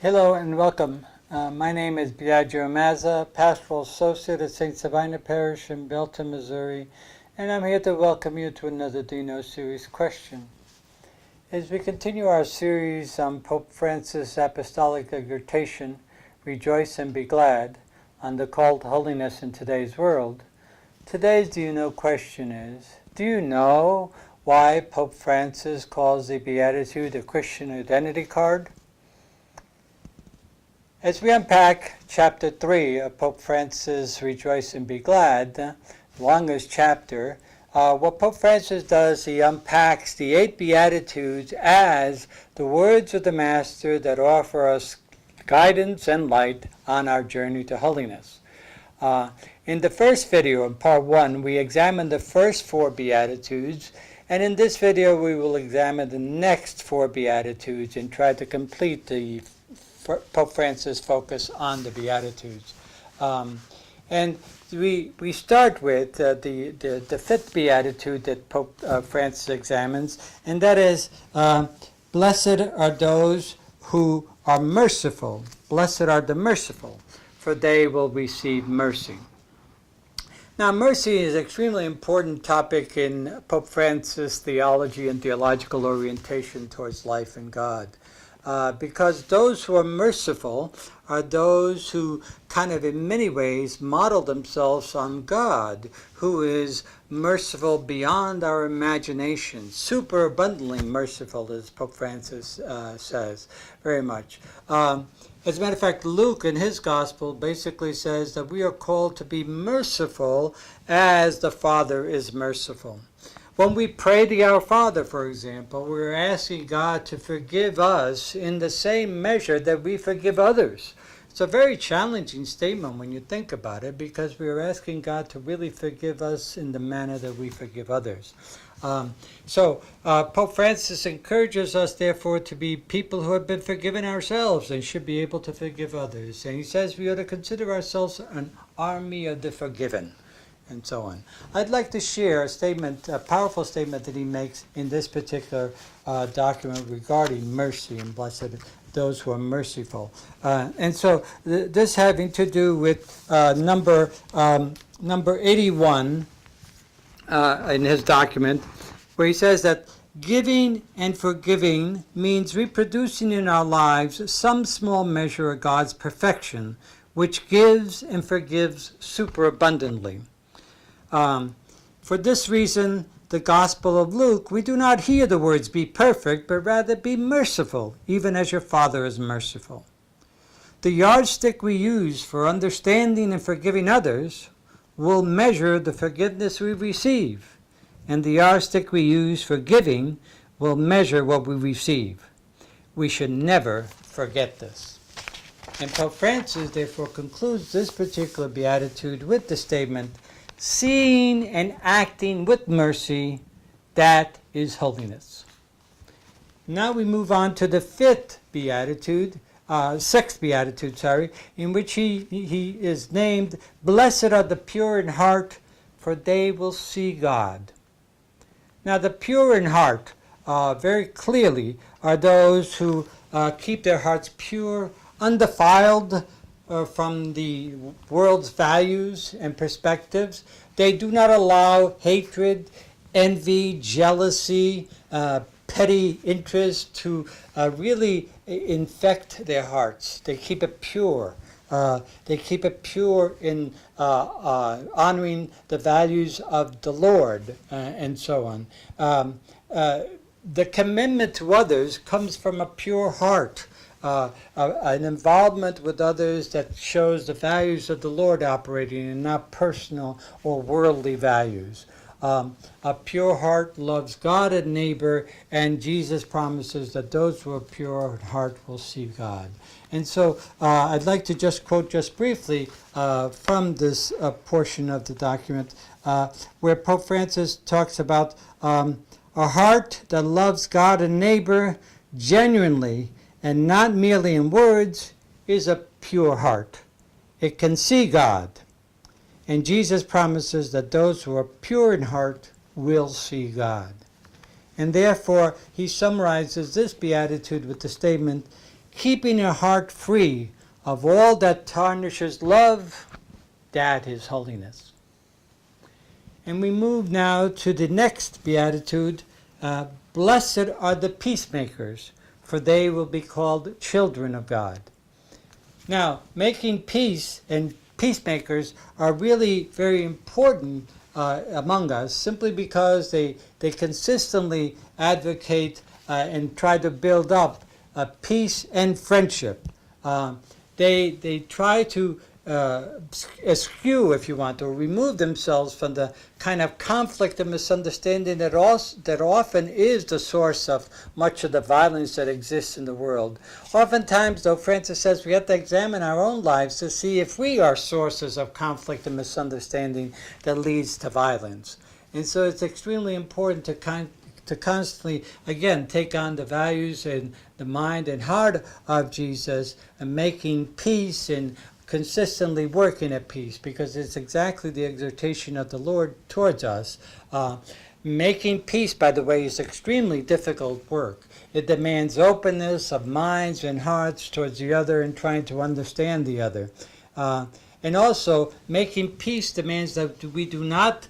Hello and welcome. My name is Biagio Mazza, Pastoral Associate at St. Sabina Parish in Belton, Missouri, and I'm here to welcome you to another Do You Know series question. As we continue our series on Pope Francis Apostolic Exhortation, Rejoice and Be Glad, on the call to holiness in today's world, today's Do You Know question is, do you know why Pope Francis calls the Beatitude a Christian identity card? As we unpack Chapter 3 of Pope Francis' Rejoice and Be Glad, the longest chapter, what Pope Francis does, he unpacks the 8 Beatitudes as the words of the Master that offer us guidance and light on our journey to holiness. In the first video, in part 1, we examined the first 4 Beatitudes, and in this video we will examine the next 4 Beatitudes and try to complete the Pope Francis' focus on the Beatitudes. And we start with the 5th Beatitude that Pope Francis examines, and that is, blessed are those who are merciful. Blessed are the merciful, for they will receive mercy. Now, mercy is an extremely important topic in Pope Francis' theology and theological orientation towards life and God. Because those who are merciful are those who kind of in many ways model themselves on God, who is merciful beyond our imagination, super abundantly merciful, as Pope Francis says very much. As a matter of fact, Luke in his gospel basically says that we are called to be merciful as the Father is merciful. When we pray the Our Father, for example, we're asking God to forgive us in the same measure that we forgive others. It's a very challenging statement when you think about it, because we are asking God to really forgive us in the manner that we forgive others. So Pope Francis encourages us, therefore, to be people who have been forgiven ourselves and should be able to forgive others. And he says we ought to consider ourselves an army of the forgiven, and so on. I'd like to share a powerful statement that he makes in this particular document regarding mercy and blessed those who are merciful. And so this having to do with number 81 in his document, where he says that giving and forgiving means reproducing in our lives some small measure of God's perfection, which gives and forgives superabundantly. For this reason, the Gospel of Luke, we do not hear the words be perfect, but rather be merciful, even as your Father is merciful. The yardstick we use for understanding and forgiving others will measure the forgiveness we receive, and the yardstick we use for giving will measure what we receive. We should never forget this. And Pope Francis, therefore, concludes this particular beatitude with the statement, seeing and acting with mercy, that is holiness. Now we move on to the 6th Beatitude, in which he is named, blessed are the pure in heart, for they will see God. Now the pure in heart, very clearly, are those who keep their hearts pure, undefiled, from the world's values and perspectives. They do not allow hatred, envy, jealousy, petty interest to really infect their hearts. They keep it pure. They keep it pure in honoring the values of the Lord, and so on. The commitment to others comes from a pure heart. An involvement with others that shows the values of the Lord operating and not personal or worldly values. A pure heart loves God and neighbor, and Jesus promises that those who are pure in heart will see God. And so I'd like to just quote just briefly from this portion of the document where Pope Francis talks about a heart that loves God and neighbor genuinely and not merely in words is a pure heart. It can see God. And Jesus promises that those who are pure in heart will see God. And therefore, he summarizes this beatitude with the statement, keeping your heart free of all that tarnishes love, that is holiness. And we move now to the next beatitude. Blessed are the peacemakers, for they will be called children of God. Now, making peace and peacemakers are really very important among us, simply because they consistently advocate and try to build up peace and friendship. They try to eschew, if you want, or remove themselves from the kind of conflict and misunderstanding that often is the source of much of the violence that exists in the world. Oftentimes, though, Francis says we have to examine our own lives to see if we are sources of conflict and misunderstanding that leads to violence. And so it's extremely important to constantly, again, take on the values and the mind and heart of Jesus, and making peace and consistently working at peace, because it's exactly the exhortation of the Lord towards us. Making peace, by the way, is extremely difficult work. It demands openness of minds and hearts towards the other and trying to understand the other. And also, making peace demands that we do not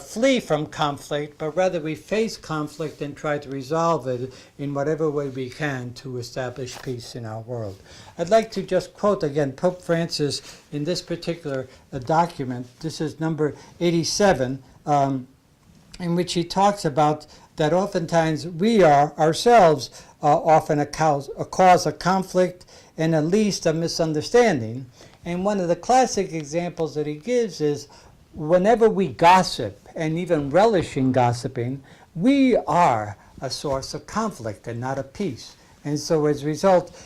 flee from conflict, but rather we face conflict and try to resolve it in whatever way we can to establish peace in our world. I'd like to just quote again Pope Francis in this particular document. This is number 87, in which he talks about that oftentimes we are ourselves often a cause of conflict and at least a misunderstanding. And one of the classic examples that he gives is whenever we gossip, and even relish in gossiping, we are a source of conflict and not of peace. And so as a result,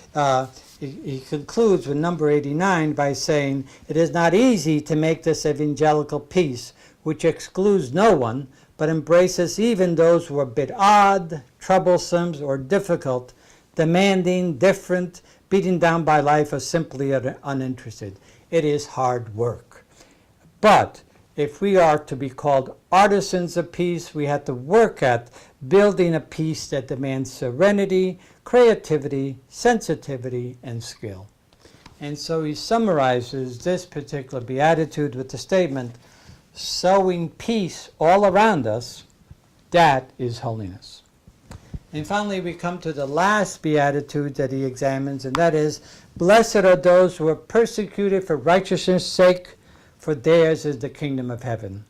he concludes with number 89 by saying, "It is not easy to make this evangelical peace, which excludes no one, but embraces even those who are a bit odd, troublesome, or difficult, demanding, different, beaten down by life, or simply uninterested. It is hard work." But if we are to be called artisans of peace, we have to work at building a peace that demands serenity, creativity, sensitivity, and skill. And so he summarizes this particular beatitude with the statement, sowing peace all around us, that is holiness. And finally, we come to the last beatitude that he examines, and that is, blessed are those who are persecuted for righteousness' sake, for theirs is the kingdom of heaven.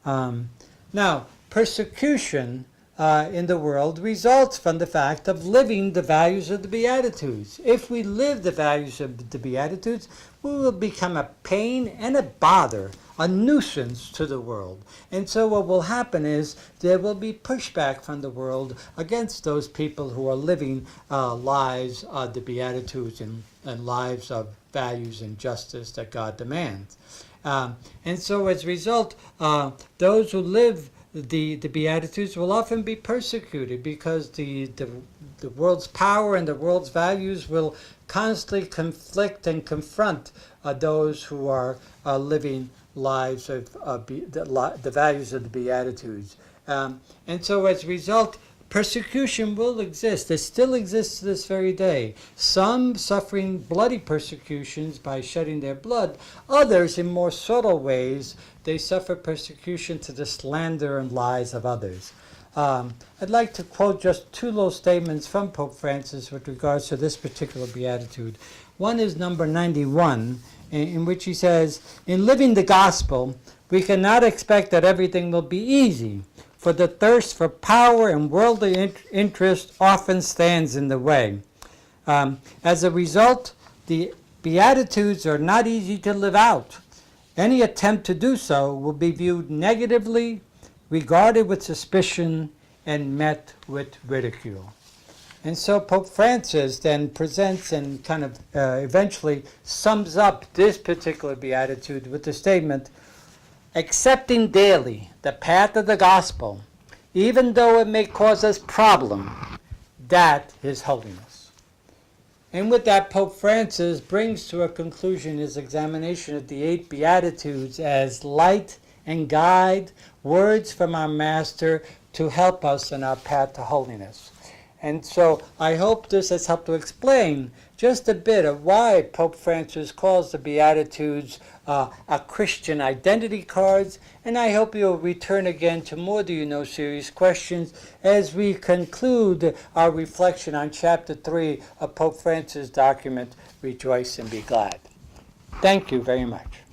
Now, persecution in the world results from the fact of living the values of the Beatitudes. If we live the values of the Beatitudes, we will become a pain and a bother, a nuisance to the world. And so what will happen is there will be pushback from the world against those people who are living lives of the Beatitudes and lives of values and justice that God demands. And so as a result, those who live the Beatitudes will often be persecuted because the world's power and the world's values will constantly conflict and confront those who are living lives of the values of the Beatitudes. And so as a result, persecution will exist. It still exists to this very day. Some suffering bloody persecutions by shedding their blood. Others, in more subtle ways, they suffer persecution to the slander and lies of others. I'd like to quote just two little statements from Pope Francis with regards to this particular beatitude. One is number 91, in which he says, in living the gospel, we cannot expect that everything will be easy, for the thirst for power and worldly interest often stands in the way. As a result, the Beatitudes are not easy to live out. Any attempt to do so will be viewed negatively, regarded with suspicion, and met with ridicule. And so Pope Francis then presents and kind of eventually sums up this particular beatitude with the statement, accepting daily the path of the gospel, even though it may cause us problem, that is holiness. And with that, Pope Francis brings to a conclusion his examination of the 8 Beatitudes as light and guide, words from our Master to help us in our path to holiness. And so I hope this has helped to explain just a bit of why Pope Francis calls the Beatitudes a Christian identity cards, and I hope you'll return again to more Do You Know series questions as we conclude our reflection on Chapter 3 of Pope Francis' document, Rejoice and Be Glad. Thank you very much.